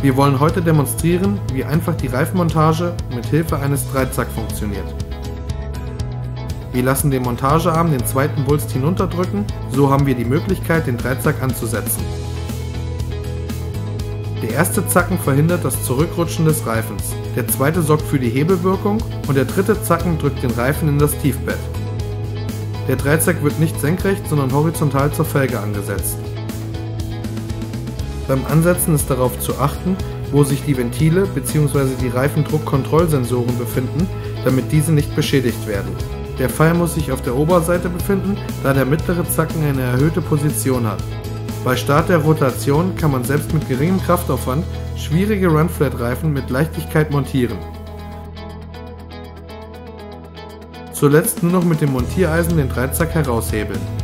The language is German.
Wir wollen heute demonstrieren, wie einfach die Reifenmontage mit Hilfe eines Dreizack funktioniert. Wir lassen den Montagearm den zweiten Wulst hinunterdrücken, so haben wir die Möglichkeit, den Dreizack anzusetzen. Der erste Zacken verhindert das Zurückrutschen des Reifens, der zweite sorgt für die Hebelwirkung und der dritte Zacken drückt den Reifen in das Tiefbett. Der Dreizack wird nicht senkrecht, sondern horizontal zur Felge angesetzt. Beim Ansetzen ist darauf zu achten, wo sich die Ventile bzw. die Reifendruckkontrollsensoren befinden, damit diese nicht beschädigt werden. Der Pfeil muss sich auf der Oberseite befinden, da der mittlere Zacken eine erhöhte Position hat. Bei Start der Rotation kann man selbst mit geringem Kraftaufwand schwierige Run-Flat-Reifen mit Leichtigkeit montieren. Zuletzt nur noch mit dem Montiereisen den Dreizack heraushebeln.